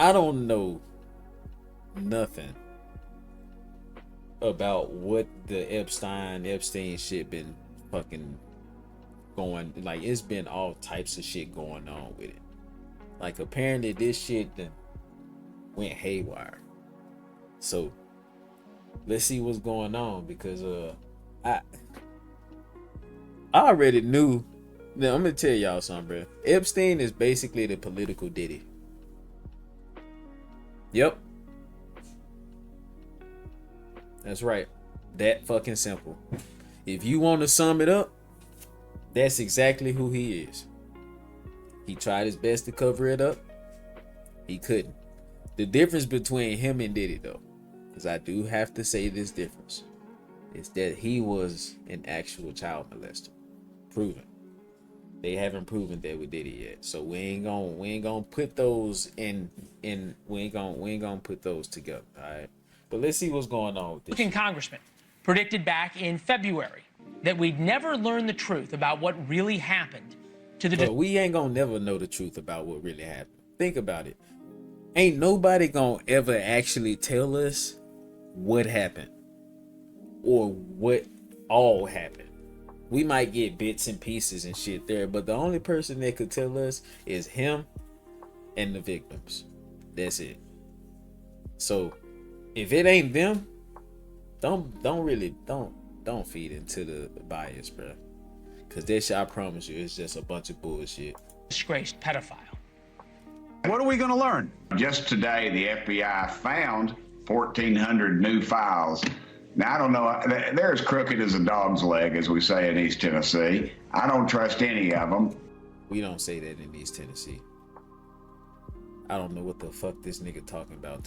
I don't know nothing about what the Epstein shit been fucking going. Like, it's been all types of shit going on with it. Like, apparently this shit done went haywire. So let's see what's going on, because I already knew. Now I'm gonna tell y'all something, bro. Epstein is basically the political Diddy. Yep. That's right. That fucking simple. If you want to sum it up, that's exactly who he is. He tried his best to cover it up. He couldn't. The difference between him and Diddy, though, because I do have to say this difference, is that he was an actual child molester. Proven. They haven't proven that with Diddy yet. So we ain't gonna put those we ain't gonna put those together. All right. But let's see what's going on with this. Republican congressman predicted back in February that we'd never learn the truth about what really happened to the. But we ain't gonna never know the truth about what really happened. Think about it. Ain't nobody gonna ever actually tell us what happened or what all happened. We might get bits and pieces and shit there, but the only person that could tell us is him and the victims. That's it. So if it ain't them, don't feed into the bias, bro. Cause this shit, I promise you, it's just a bunch of bullshit. Disgraced pedophile. What are we going to learn? Just today, the FBI found 1,400 new files. Now, I don't know, they're as crooked as a dog's leg, as we say in East Tennessee. I don't trust any of them. We don't say that in East Tennessee. I don't know what the fuck this nigga talking about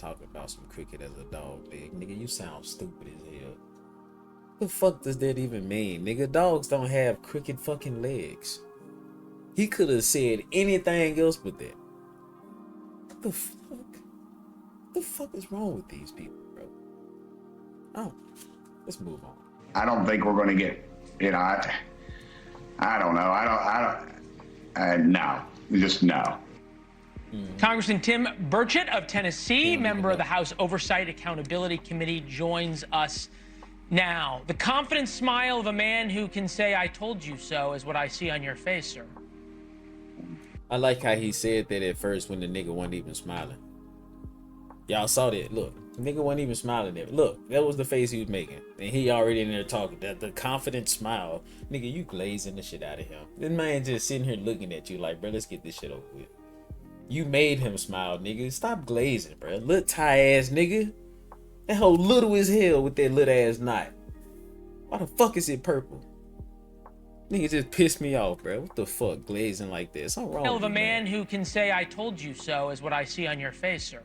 some crooked as a dog leg. Nigga, you sound stupid as hell. The fuck does that even mean? Nigga, dogs don't have crooked fucking legs. He could have said anything else but that. What the fuck? What the fuck is wrong with these people, bro? Oh, let's move on. I don't think we're going to get, I don't know. No, just no. Congressman Tim Burchett of Tennessee, member of the House Oversight Accountability Committee, joins us now. The confident smile of a man who can say, "I told you so," is what I see on your face, sir. I like how he said that at first when the nigga wasn't even smiling. Y'all saw that. Look, the nigga wasn't even smiling there. Look, that was the face he was making. And he already in there talking. The confident smile. Nigga, you glazing the shit out of him. This man just sitting here looking at you like, bro, let's get this shit over with. You made him smile, nigga. Stop glazing, bro. Little tie ass nigga. That whole little as hell with that little ass knot. Why the fuck is it purple? Nigga just pissed me off, bro. What the fuck, glazing like this? Something wrong with Of a man who can say, "I told you so," is what I see on your face, sir.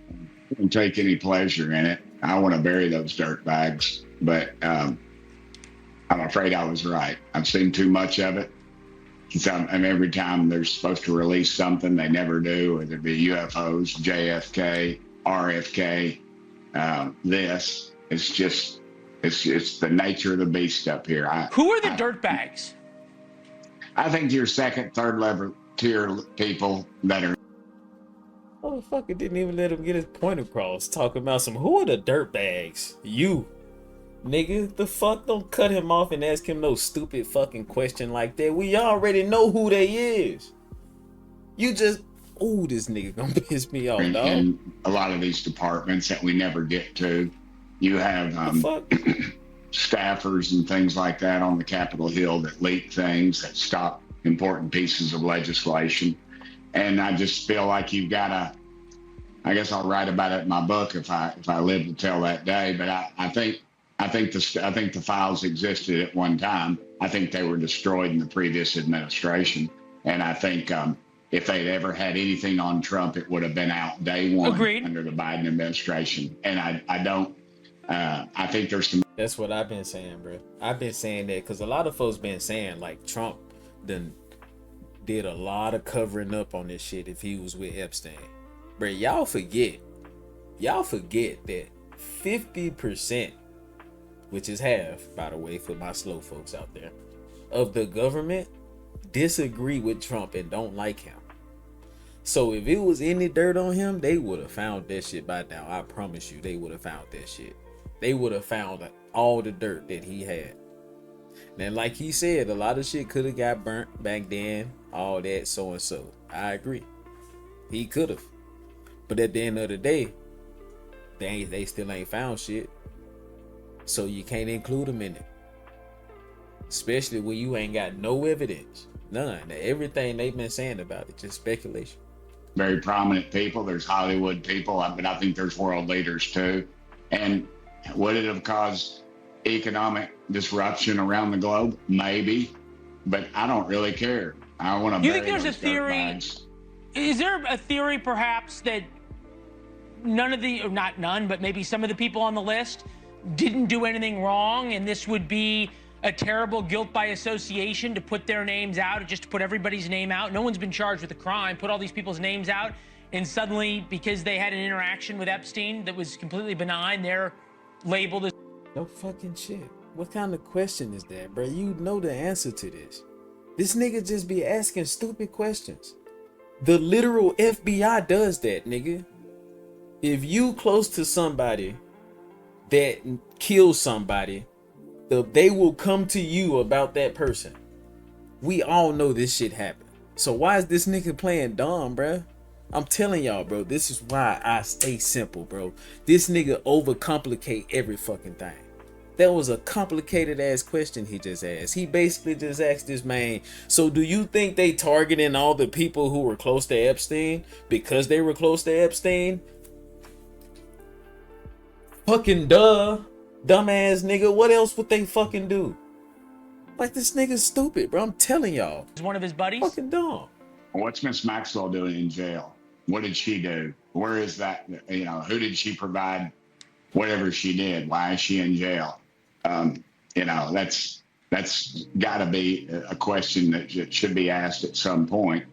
I don't take any pleasure in it. I want to bury those dirt bags, but I'm afraid I was right. I've seen too much of it. And every time they're supposed to release something, they never do, whether it be UFOs, JFK, RFK, it's the nature of the beast up here. Who are the dirtbags? I think your second, third level tier people that are. Motherfucker didn't even let him get his point across. Talking about who are the dirtbags? You. Nigga, the fuck, don't cut him off and ask him no stupid fucking question like that. We already know who they is. You just, this nigga gonna piss me off, dog. In a lot of these departments that we never get to, you have staffers and things like that on the Capitol Hill that leak things, that stop important pieces of legislation. And I just feel like you've got to, I guess I'll write about it in my book if I live to tell that day, but I think the files existed at one time. I think they were destroyed in the previous administration. And I think if they'd ever had anything on Trump, it would have been out day one. Agreed. Under the Biden administration. And I think there's some. That's what I've been saying, bro. I've been saying that because a lot of folks been saying like Trump did a lot of covering up on this shit if he was with Epstein. Bro, y'all forget that 50%, which is half, by the way, for my slow folks out there, of the government disagree with Trump and don't like him. So if it was any dirt on him, they would have found that shit by now. I promise you, they would have found that shit. They would have found all the dirt that he had. And like he said, a lot of shit could have got burnt back then, all that, so and so. I agree. He could have. But at the end of the day, they still ain't found shit. So you can't include them in it. Especially when you ain't got no evidence. None. Everything they've been saying about it, just speculation. Very prominent people. There's Hollywood people, but I think there's world leaders too. And would it have caused economic disruption around the globe? Maybe. But I don't really care. I want to. You think there's a theory? Is there a theory perhaps that none of the, or not none, but maybe some of the people on the list didn't do anything wrong, and this would be a terrible guilt by association to put their names out, just to put everybody's name out? No one's been charged with a crime. Put all these people's names out, and suddenly, because they had an interaction with Epstein that was completely benign, they're labeled as... No fucking shit. What kind of question is that, bro? You know the answer to this. This nigga just be asking stupid questions. The literal FBI does that, nigga. If you close to somebody that kills somebody, they will come to you about that person. We all know this shit happened. So why is this nigga playing dumb, bro? I'm telling y'all, bro, this is why I stay simple, bro. This nigga overcomplicate every fucking thing. That was a complicated ass question he just asked. He basically just asked this man, so do you think they targeting all the people who were close to Epstein because they were close to Epstein? Fucking duh. Dumbass nigga. What else would they fucking do? Like, this nigga's stupid, bro. I'm telling y'all. One of his buddies? Fucking dumb. What's Miss Maxwell doing in jail? What did she do? Where is that? You know, who did she provide whatever she did? Why is she in jail? You know, that's got to be a question that should be asked at some point.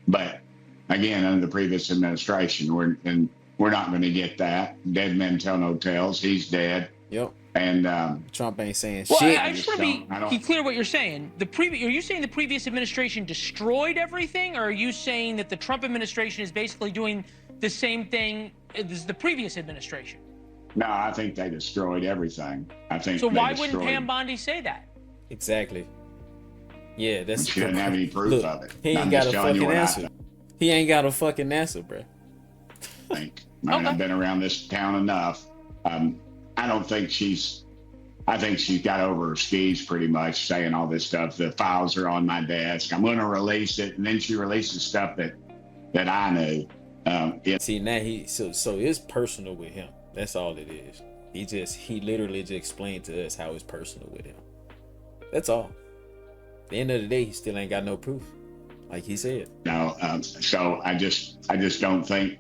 But again, under the previous administration, we're not going to get that. Dead men tell no tales. He's dead. Yep. And Trump ain't saying well, shit. I just want to be clear what you're saying. Are you saying the previous administration destroyed everything, or are you saying that the Trump administration is basically doing the same thing as the previous administration? No, I think they destroyed everything. I think. So why wouldn't Pam Bondi say that? Exactly. Yeah, that's. She doesn't have any proof of it. He ain't got a fucking answer. He ain't got a fucking answer, bro. I mean, I've been around this town enough. I don't think I think she's got over her skis pretty much, saying all this stuff. The files are on my desk. I'm going to release it. And then she releases stuff that I knew. See, now so it's personal with him. That's all it is. He literally just explained to us how it's personal with him. That's all. At the end of the day, he still ain't got no proof, like he said. No, so I just don't think.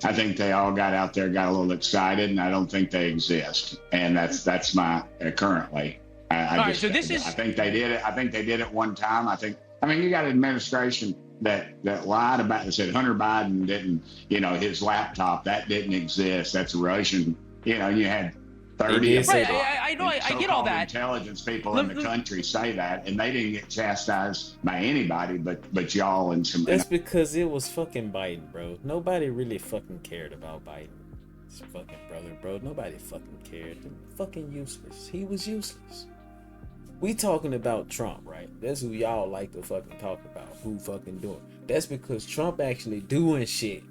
I think they all got out there, got a little excited, and I don't think they exist. And that's my currently. I think they did it. I think they did it one time. I mean, you got an administration that lied about it, said Hunter Biden didn't, his laptop, that didn't exist. That's Russian. You had 30 of right, I know, I get all that. Intelligence people in the country say that, and they didn't get chastised by anybody, but y'all and some. That's because it was fucking Biden, bro. Nobody really fucking cared about Biden. His fucking brother, bro. Nobody fucking cared. Fucking useless. He was useless. We talking about Trump, right? That's who y'all like to fucking talk about. Who fucking doing? That's because Trump actually doing shit.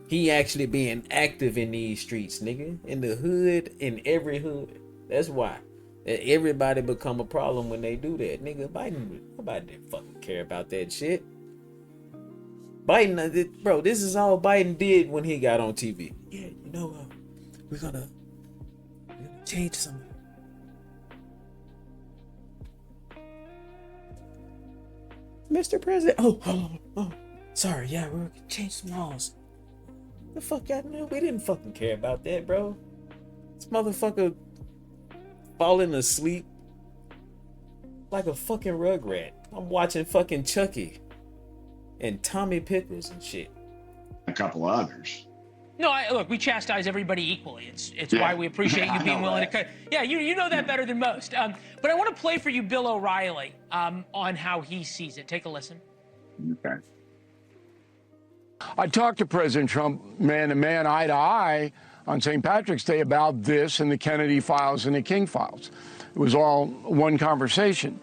He actually being active in these streets, nigga. In the hood, in every hood. That's why. Everybody become a problem when they do that. Nigga, nobody didn't fucking care about that shit. Biden, bro, this is all Biden did when he got on TV. Yeah, we're gonna change something. Mr. President. Oh, sorry, yeah, we're gonna change some laws. The fuck y'all knew? We didn't fucking care about that, bro. This motherfucker falling asleep like a fucking rugrat. I'm watching fucking Chucky and Tommy Pickles and shit. A couple others. No, look, we chastise everybody equally. It's why we appreciate you being willing to cut. Yeah, you know that better than most. But I want to play for you Bill O'Reilly on how he sees it. Take a listen. Okay. I talked to President Trump man to man, eye to eye, on St. Patrick's Day about this and the Kennedy files and the King files. It was all one conversation.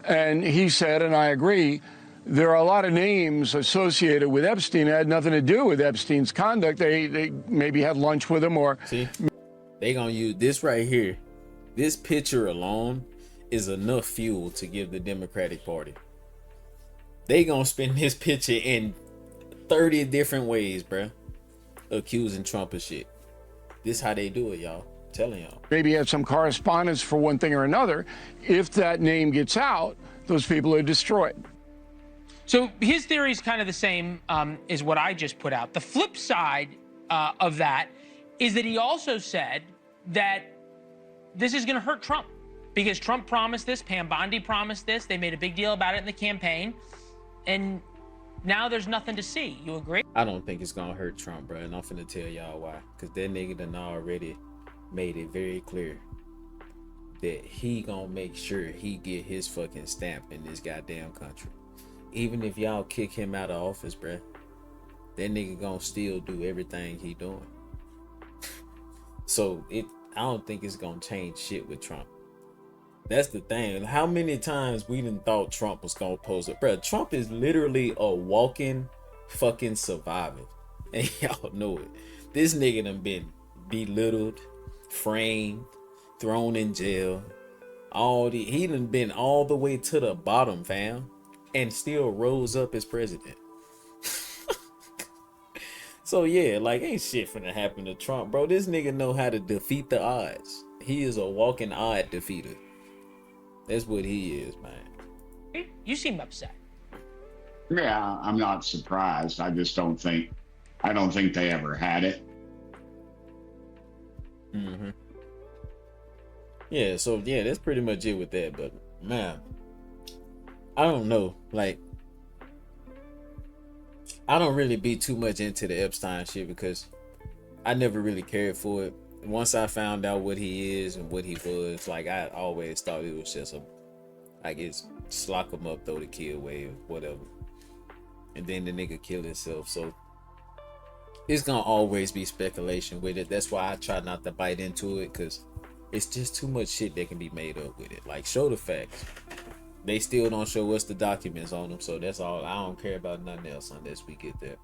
And he said, and I agree, there are a lot of names associated with Epstein that had nothing to do with Epstein's conduct. They maybe had lunch with him or... See, they gonna use this right here. This picture alone is enough fuel to give the Democratic Party. They gonna spin this picture in 30 different ways, bruh, accusing Trump of shit. This how they do it, y'all. I'm telling y'all. Maybe had some correspondence for one thing or another. If that name gets out, those people are destroyed. So his theory is kind of the same as what I just put out. The flip side of that is that he also said that this is going to hurt Trump because Trump promised this, Pam Bondi promised this. They made a big deal about it in the campaign, and now there's nothing to see. You agree? I don't think it's gonna hurt Trump, bro, and I'm finna tell y'all why. Cause that nigga done already made it very clear that he gonna make sure he get his fucking stamp in this goddamn country. Even if y'all kick him out of office, bruh, that nigga gonna still do everything he doing. So I don't think it's gonna change shit with Trump. That's the thing. How many times we done thought Trump was gonna pose it? Bruh, Trump is literally a walking fucking survivor. And y'all know it. This nigga done been belittled, framed, thrown in jail. He done been all the way to the bottom, fam. And still rose up as president. So yeah, like ain't shit finna happen to Trump, bro. This nigga know how to defeat the odds. He is a walking odd defeater. That's what he is, man. You seem upset. Yeah, I'm not surprised. I don't think they ever had it. Mm-hmm. Yeah, so yeah, that's pretty much it with that. But man, I don't know. Like, I don't really be too much into the Epstein shit because I never really cared for it. Once I found out what he is and what he was, like I always thought it was just I guess lock him up, throw the key away, or whatever. And then the nigga killed himself. So it's gonna always be speculation with it. That's why I try not to bite into it, because it's just too much shit that can be made up with it. Like, show the facts. They still don't show us the documents on them, so that's all. I don't care about nothing else unless we get there.